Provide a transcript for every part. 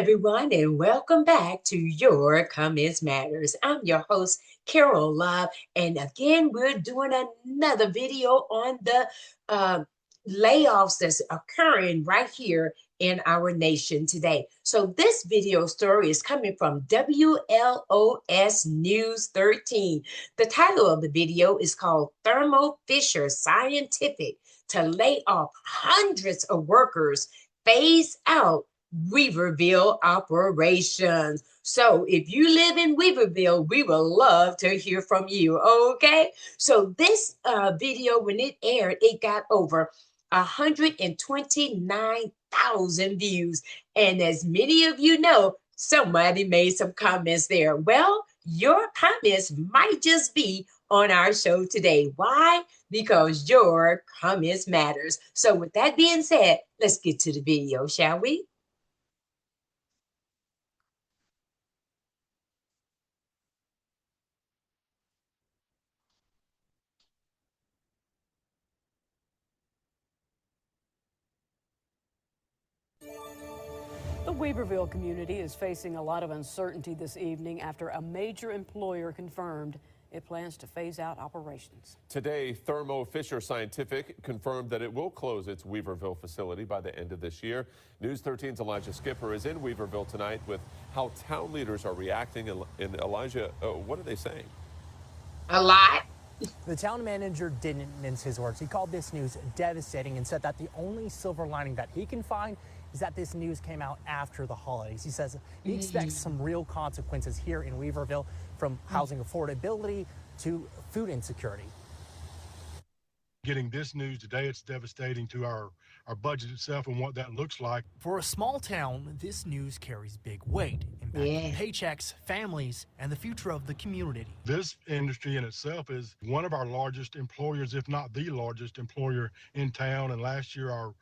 everyone, and welcome back to Your Comments Matters. I'm your host, Carol Love, and again, we're doing another video on the layoffs that's occurring right here in our nation today. So this video story is coming from WLOS News 13. The title of the video is called Thermo Fisher Scientific to Lay Off Hundreds of Workers, Phase Out Weaverville operations. So if you live in Weaverville, we would love to hear from you. Okay. So this video, when it aired, it got over 129,000 views. And as many of you know, somebody made some comments there. Well, your comments might just be on our show today. Why? Because your comments matters. So with that being said, let's get to the video, shall we? The Weaverville community is facing a lot of uncertainty this evening after a major employer confirmed it plans to phase out operations. Today, Thermo Fisher Scientific confirmed that it will close its Weaverville facility by the end of this year. News 13's Elijah Skipper is in Weaverville tonight with how town leaders are reacting. And Elijah, what are they saying? A lot. The town manager didn't mince his words. He called this news devastating and said that the only silver lining that he can find is that this news came out after the holidays. He says he expects some real consequences here in Weaverville, from housing affordability to food insecurity. Getting this news today, it's devastating to our budget itself and what that looks like. For a small town, this news carries big weight, impacting paychecks, families, and the future of the community. This industry in itself is one of our largest employers, if not the largest employer in town. And last year, our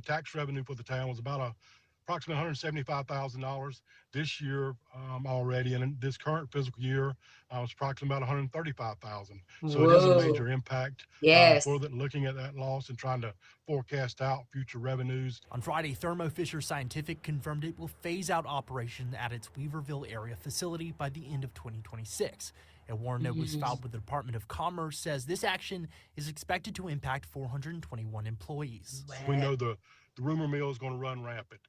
tax revenue for the town was about approximately $175,000. This year already, and in this current fiscal year, it's approximately about $135,000. So it is a major impact for looking at that loss and trying to forecast out future revenues. On Friday, Thermo Fisher Scientific confirmed it will phase out operation at its Weaverville area facility by the end of 2026. A warrant note was filed with the Department of Commerce says this action is expected to impact 421 employees. We know the rumor mill is going to run rampant.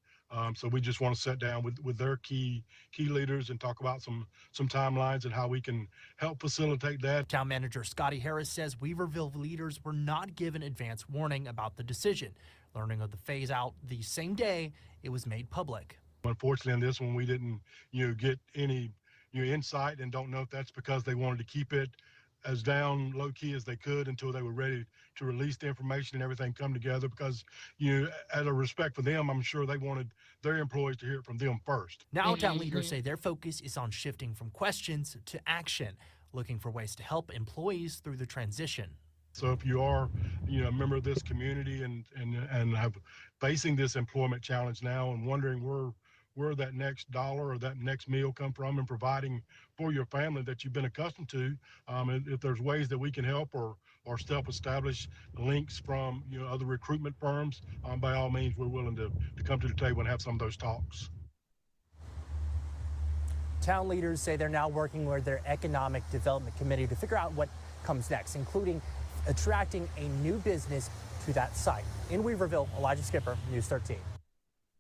So we just want to sit down with their key leaders and talk about some timelines and how we can help facilitate that. Town manager Scotty Harris says Weaverville leaders were not given advance warning about the decision, learning of the phase out the same day it was made public. Unfortunately, on this one, we didn't get any insight, and don't know if that's because they wanted to keep it as down low key as they could until they were ready to release the information and everything come together, because out of respect for them, I'm sure they wanted their employees to hear it from them first. Now town leaders say their focus is on shifting from questions to action, looking for ways to help employees through the transition. So if you are a member of this community and have facing this employment challenge now and wondering where that next dollar or that next meal come from, and providing for your family that you've been accustomed to, if there's ways that we can help or self-establish links from other recruitment firms, by all means, we're willing to come to the table and have some of those talks. Town leaders say they're now working with their economic development committee to figure out what comes next, including attracting a new business to that site. In Weaverville, Elijah Skipper, News 13.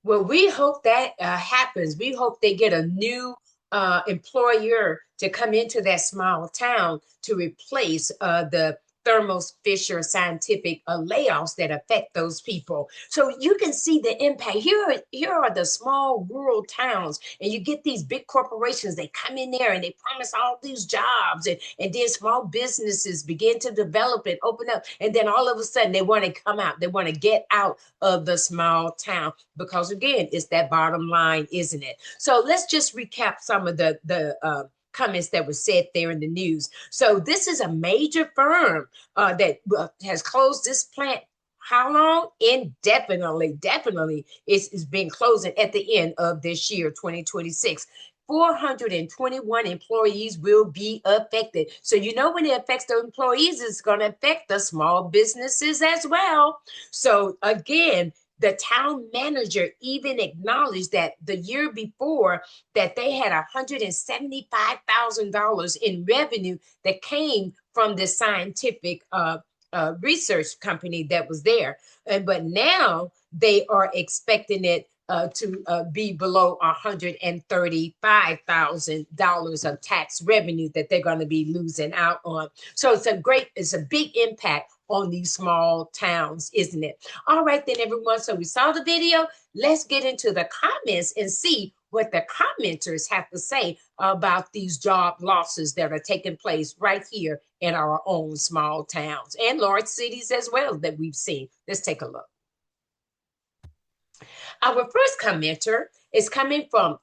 Well, we hope that happens. We hope they get a new employer to come into that small town to replace the Thermo Fisher Scientific layoffs that affect those people. So you can see the impact. Here are the small rural towns, and you get these big corporations. They come in there and they promise all these jobs, and then small businesses begin to develop and open up. And then all of a sudden they want to come out. They want to get out of the small town because, again, it's that bottom line, isn't it? So let's just recap some of the comments that were said there in the news. So this is a major firm that has closed this plant. How long? Indefinitely. Definitely it's been closing at the end of this year, 2026. 421 employees will be affected. So when it affects the employees, it's going to affect the small businesses as well. So again, The town manager even acknowledged that the year before that they had $175,000 in revenue that came from the scientific research company that was there. But now they are expecting it to be below $135,000 of tax revenue that they're going to be losing out on. So it's a big impact on these small towns, isn't it? All right, then, everyone. So we saw the video. Let's get into the comments and see what the commenters have to say about these job losses that are taking place right here in our own small towns and large cities as well that we've seen. Let's take a look. Our first commenter is coming from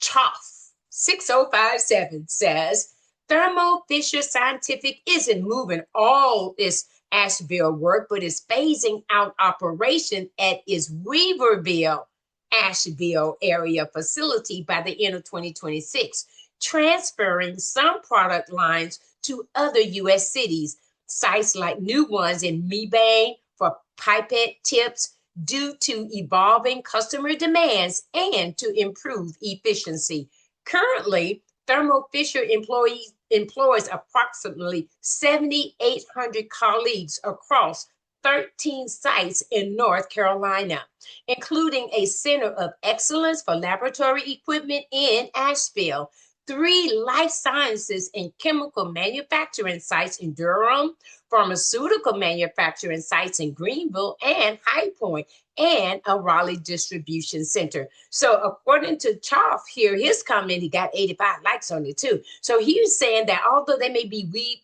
Choff 6057 says, Thermo Fisher Scientific isn't moving all its Asheville work, but is phasing out operation at its Weaverville, Asheville area facility by the end of 2026, transferring some product lines to other U.S. cities, sites like new ones in Mebane for pipette tips, due to evolving customer demands and to improve efficiency. Currently, Thermo Fisher employs approximately 7,800 colleagues across 13 sites in North Carolina, including a center of excellence for laboratory equipment in Asheville, 3 life sciences and chemical manufacturing sites in Durham, pharmaceutical manufacturing sites in Greenville and High Point, and a Raleigh distribution center. So according to Choff here, his comment, he got 85 likes on it too. So he was saying that although they may be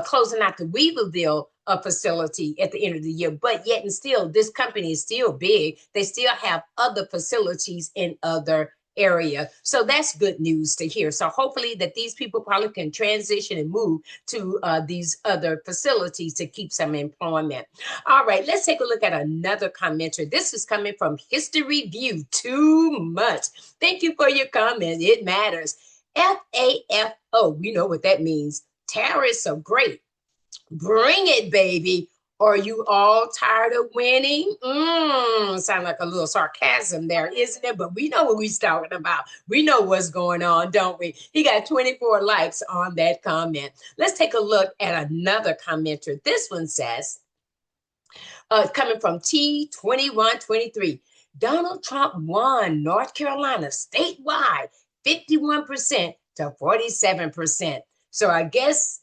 closing out the Weaverville facility at the end of the year, but yet and still, this company is still big. They still have other facilities in other area. So that's good news to hear. So hopefully that these people probably can transition and move to these other facilities to keep some employment. All right, let's take a look at another commenter. This is coming from History View. Too much. Thank you for your comment. It matters. FAFO, we know what that means. Tariffs are great. Bring it, baby. Are you all tired of winning? Sound like a little sarcasm there, isn't it? But we know what we're talking about. We know what's going on, don't we? He got 24 likes on that comment. Let's take a look at another commenter. This one says, coming from T2123, Donald Trump won North Carolina statewide 51% to 47%. So I guess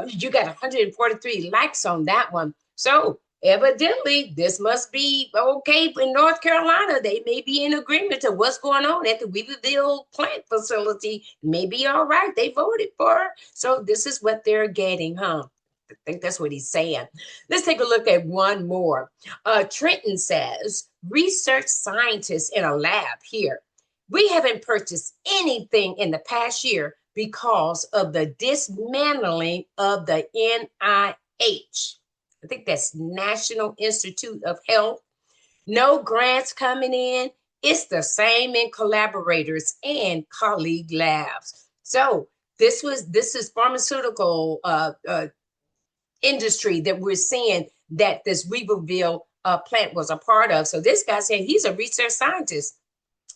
you got 143 likes on that one. So evidently, this must be okay in North Carolina. They may be in agreement to what's going on at the Weaverville plant facility. Maybe all right. They voted for her. So this is what they're getting, huh? I think that's what he's saying. Let's take a look at one more. Trenton says, research scientists in a lab here. We haven't purchased anything in the past year because of the dismantling of the NIH. I think that's National Institute of Health. No grants coming in. It's the same in collaborators and colleague labs. So this is pharmaceutical industry that we're seeing that this Weaverville plant was a part of. So this guy said he's a research scientist.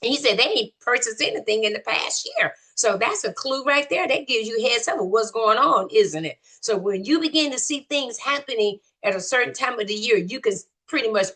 He said they ain't purchased anything in the past year. So that's a clue right there. That gives you a heads up of what's going on, isn't it? So when you begin to see things happening at a certain time of the year, you can pretty much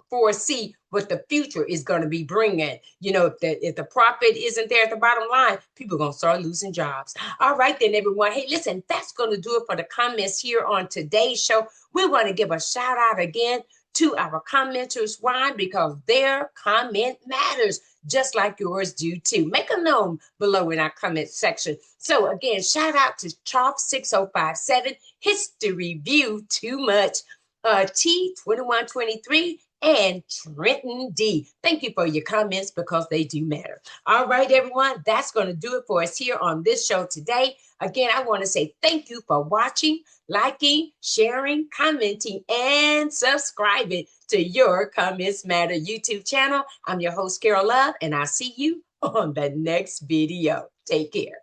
foresee what the future is going to be bringing. You know, if the profit isn't there at the bottom line, people are going to start losing jobs. All right, then, everyone. Hey, listen, that's going to do it for the comments here on today's show. We want to give a shout out again to our commenters. Why? Because their comment matters, just like yours do too. Make them known below in our comment section. So again, shout out to Choff 6057, History View Too Much, T2123, and Trenton D. Thank you for your comments because they do matter. All right, everyone, that's going to do it for us here on this show today. Again, I want to say thank you for watching, liking, sharing, commenting, and subscribing to Your Comments Matter YouTube channel. I'm your host, Carol Love, and I'll see you on the next video. Take care.